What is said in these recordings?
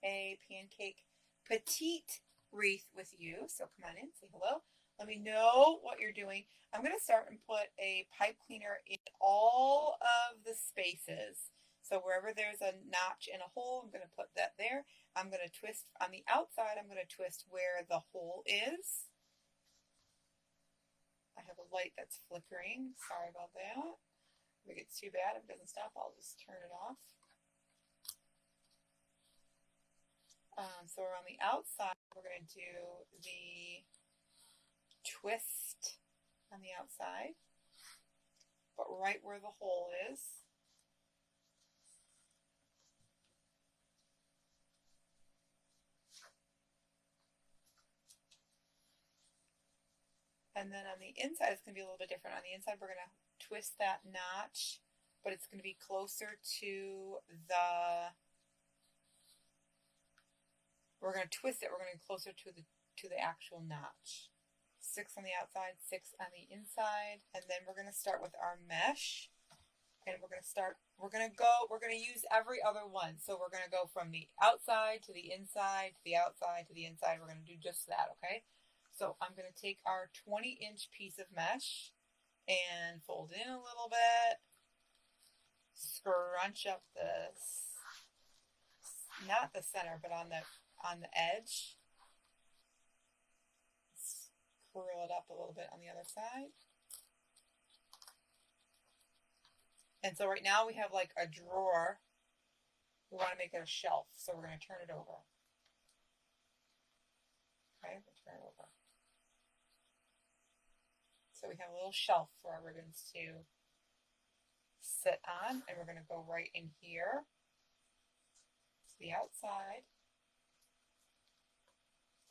a pancake petite wreath with you. So come on in, say hello. Let me know what you're doing. I'm going to start and put a pipe cleaner in all of the spaces. So wherever there's a notch and a hole, I'm going to put that there. I'm going to twist on the outside. I'm going to twist where the hole is. I have a light that's flickering. Sorry about that. If it gets too bad, if it doesn't stop, I'll just turn it off. So we're on the outside. We're going to do the twist on the outside, but right where the hole is. And then on the inside, it's going to be a little bit different. On the inside, we're going to twist that notch, but it's going to be closer to the, we're going to twist it, we're going to be closer to the actual notch. 6 on the outside, 6 on the inside, and then we're going to start with our mesh. And we're going to use every other one. So we're going to go from the outside to the inside, to the outside, to the inside. We're going to do just that, okay? So I'm going to take our 20-inch piece of mesh and fold it in a little bit. Scrunch up this, not the center, but on the edge. Curl it up a little bit on the other side. And so right now we have like a drawer. We want to make it a shelf, so we're going to turn it over. Okay, we'll turn it over. So we have a little shelf for our ribbons to sit on, and we're going to go right in here to the outside.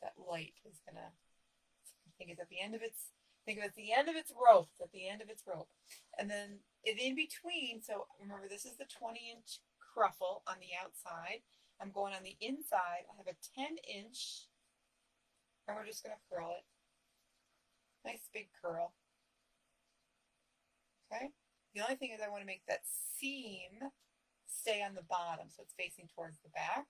That light is going to, I think it's at the end of its, think of it at the end of its rope. It's at the end of its rope. And then in between, so remember this is the 20-inch cruffle on the outside. I'm going on the inside. I have a 10-inch, and we're just going to curl it. Nice big curl. Okay. The only thing is I want to make that seam stay on the bottom, so it's facing towards the back.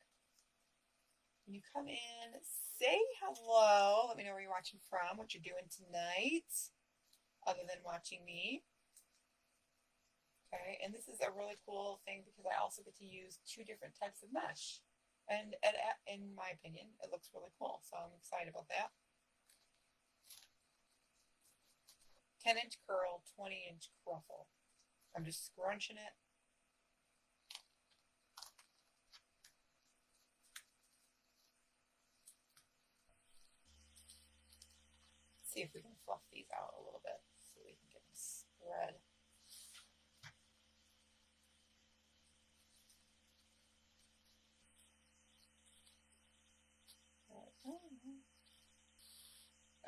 When you come in, say hello. Let me know where you're watching from, what you're doing tonight, other than watching me. Okay, and this is a really cool thing because I also get to use 2 different types of mesh. And in my opinion, it looks really cool, so I'm excited about that. 10-inch curl, 20-inch cruffle. I'm just scrunching it. See if we can fluff these out a little bit so we can get them spread.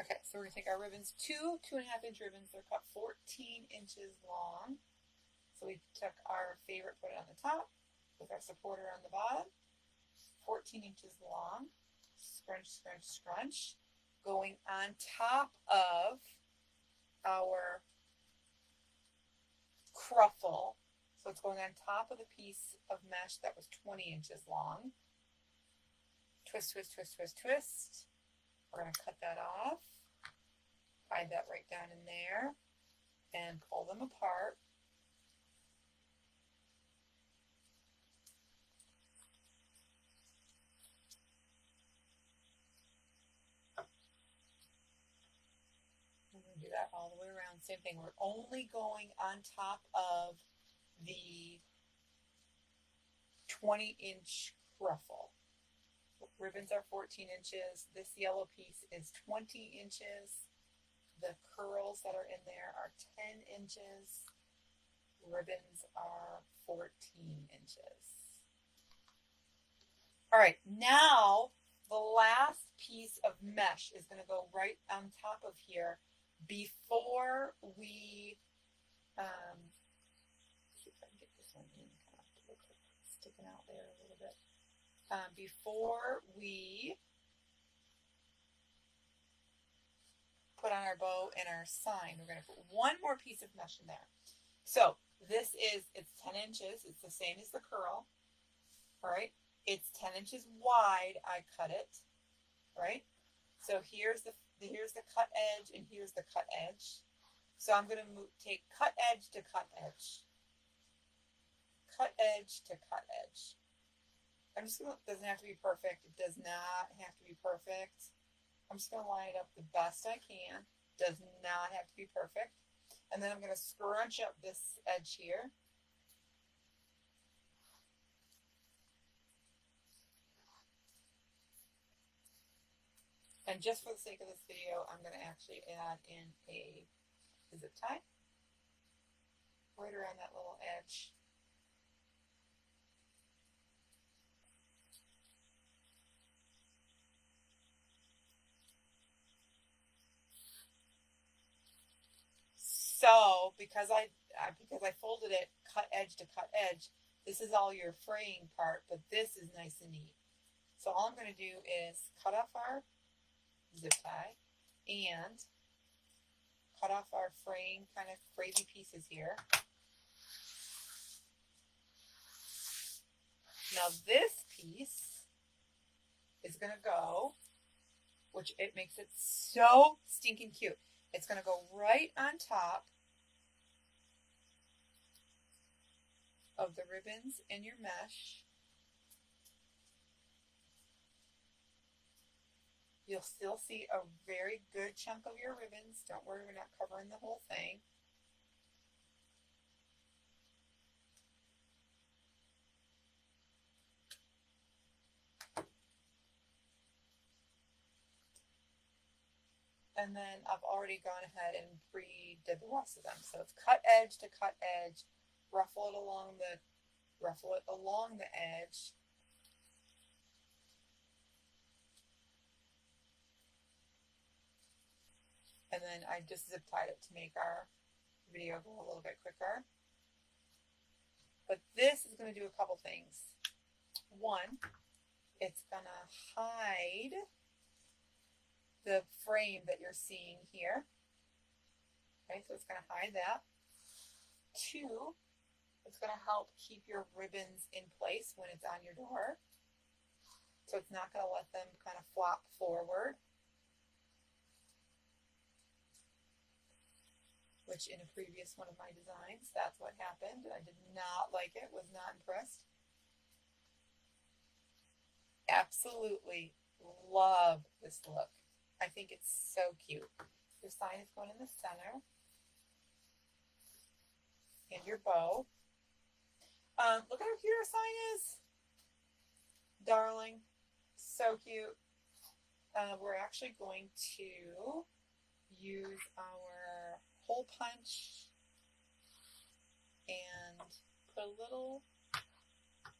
Okay, so we're going to take our ribbons, 2.5-inch ribbons. They're cut 14 inches long. So we took our favorite, put it on the top, with our supporter on the bottom. 14 inches long. Scrunch, scrunch, scrunch. Going on top of our cruffle. So it's going on top of the piece of mesh that was 20 inches long. Twist, twist, twist, twist, twist. We're going to cut that off. Hide that right down in there. And pull them apart. Do that all the way around. Same thing. We're only going on top of the 20-inch cruffle. Ribbons are 14 inches. This yellow piece is 20 inches. The curls that are in there are 10 inches. Ribbons are 14 inches. All right, now the last piece of mesh is going to go right on top of here. Before we, see if I can get this one in, kind of look like it's sticking out there a little bit. Before we put on our bow and our sign, we're going to put one more piece of mesh in there. So this is, it's 10 inches. It's the same as the curl. All right. It's 10 inches wide. I cut it, right? So here's the cut edge and here's the cut edge. So I'm going to take cut edge to cut edge. Cut edge to cut edge. I'm just going to, doesn't have to be perfect. It does not have to be perfect. I'm just going to line it up the best I can. Does not have to be perfect. And then I'm going to scrunch up this edge here. And just for the sake of this video, I'm going to actually add in a zip tie right around that little edge. So because I folded it cut edge to cut edge, this is all your fraying part, but this is nice and neat. So all I'm going to do is cut off our zip tie and cut off our fraying kind of crazy pieces here. Now this piece is going to go, which it makes it so stinking cute. It's going to go right on top of the ribbons in your mesh. You'll still see a very good chunk of your ribbons. Don't worry, we're not covering the whole thing. And then I've already gone ahead and pre-did the rest of them. So it's cut edge to cut edge, ruffle it along the edge. And then I just zip tied it to make our video go a little bit quicker. But this is going to do a couple things. One, it's going to hide the frame that you're seeing here. Okay, so it's going to hide that. Two, it's going to help keep your ribbons in place when it's on your door. So it's not going to let them kind of flop forward. Which in a previous one of my designs, that's what happened. I did not like it, was not impressed. Absolutely love this look. I think it's so cute. Your sign is going in the center. And your bow. Look at how cute our sign is. Darling. So cute. We're actually going to use our hole punch and put a little,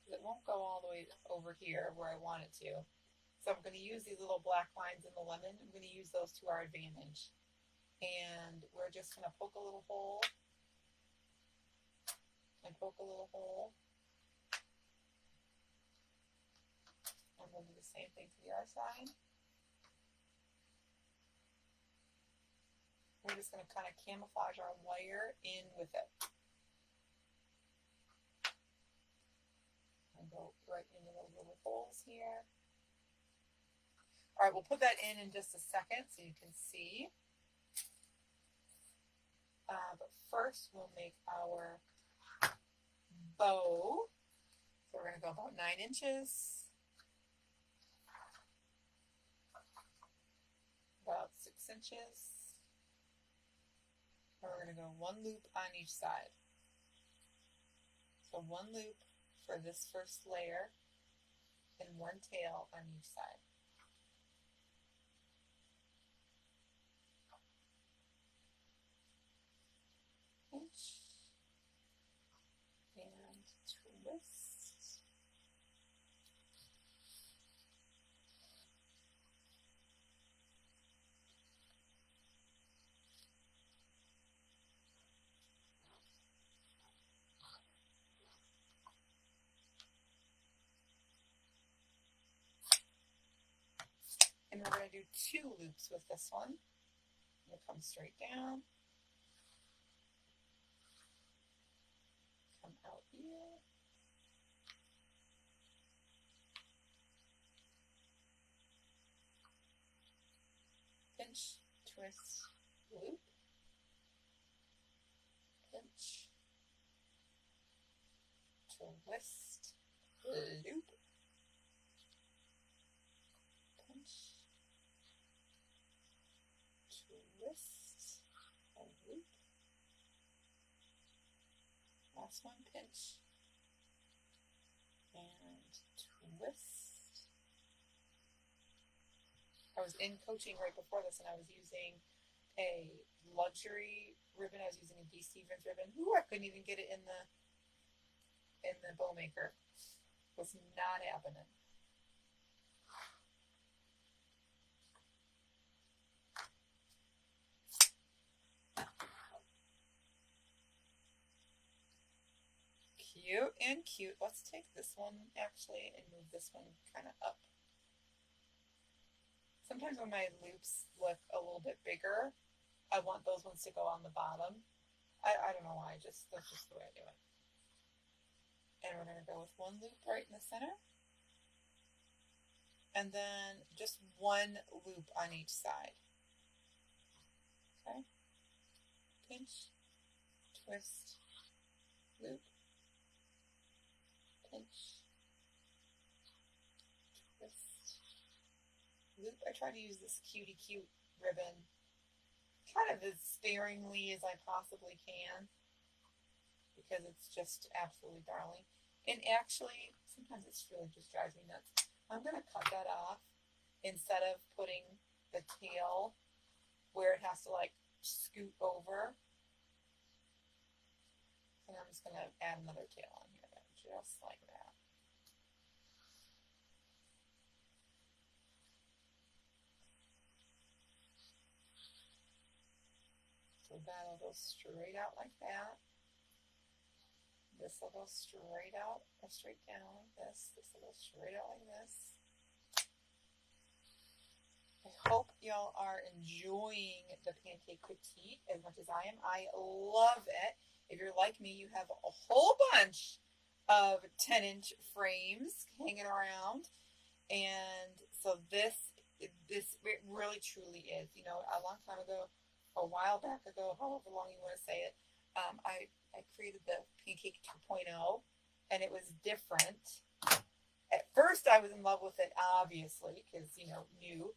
it won't go all the way over here where I want it to. So I'm going to use these little black lines in the lemon. I'm going to use those to our advantage. And we're just going to poke a little hole and poke a little hole. And we'll do the same thing to the other side. We're just going to kind of camouflage our wire in with it. And go right into those little holes here. All right, we'll put that in just a second so you can see. But first we'll make our bow. So we're going to go about 9 inches. About 6 inches. And we're going to go 1 loop on each side. So 1 loop for this first layer and 1 tail on each side. Pinch and twist. And we're going to do 2 loops with this one. We'll come straight down. Come out here. pinch, twist, loop, pinch, twist, loop, pinch, twist, and loop. Last one, pinch, and twist. I was in coaching right before this, and I was using a luxury ribbon. I was using a D. Stevens ribbon. Ooh, I couldn't even get it in the bow maker. It was not happening. Cute and cute. Let's take this one actually and move this one kind of up. Sometimes when my loops look a little bit bigger, I want those ones to go on the bottom. I don't know why, that's just the way I do it. And we're going to go with one loop right in the center. And then just one loop on each side. Okay. Pinch, twist, loop, pinch, twist, loop. I try to use this cutie cute ribbon kind of as sparingly as I possibly can because it's just absolutely darling. And actually, sometimes it's really just drives me nuts. I'm going to cut that off instead of putting the tail where it has to like scoot over. And I'm just going to add another tail on here, just like that. So that'll go straight out like that. This will go straight out or straight down like this. This will go straight out like this. I hope y'all are enjoying the Pancake Petite as much as I am. I love it. If you're like me, you have a whole bunch of 10-inch frames hanging around. And so this it really truly is. You know, a long time ago, a while back ago, however long you want to say it, I created the Pancake 2.0, and it was different. At first, I was in love with it, obviously, because, you know, new.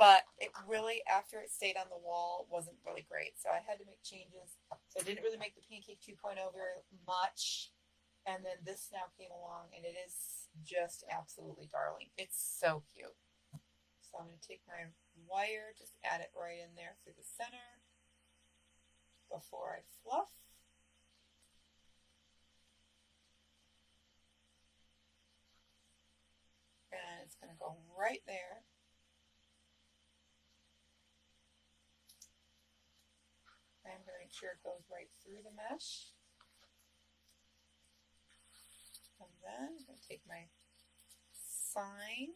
But it really, after it stayed on the wall, wasn't really great. So I had to make changes. So I didn't really make the Pancake 2.0 very much. And then this now came along, and it is just absolutely darling. It's so cute. So I'm going to take my wire, just add it right in there through the center before I fluff. And it's going to go right there. I'm going to make sure it goes right through the mesh. And then I'm going to take my sign,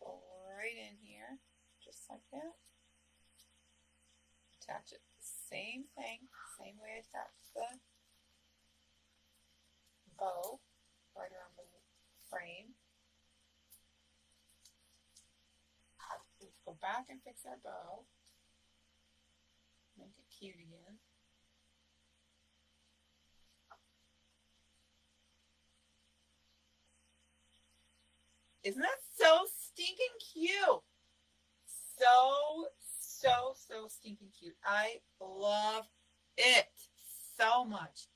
go right in here, just like that. Attach it the same thing, same way I attach the bow right around the frame. Let's go back and fix our bow. Make it cute again. Isn't that so stinking cute? So stinking cute. I love it so much.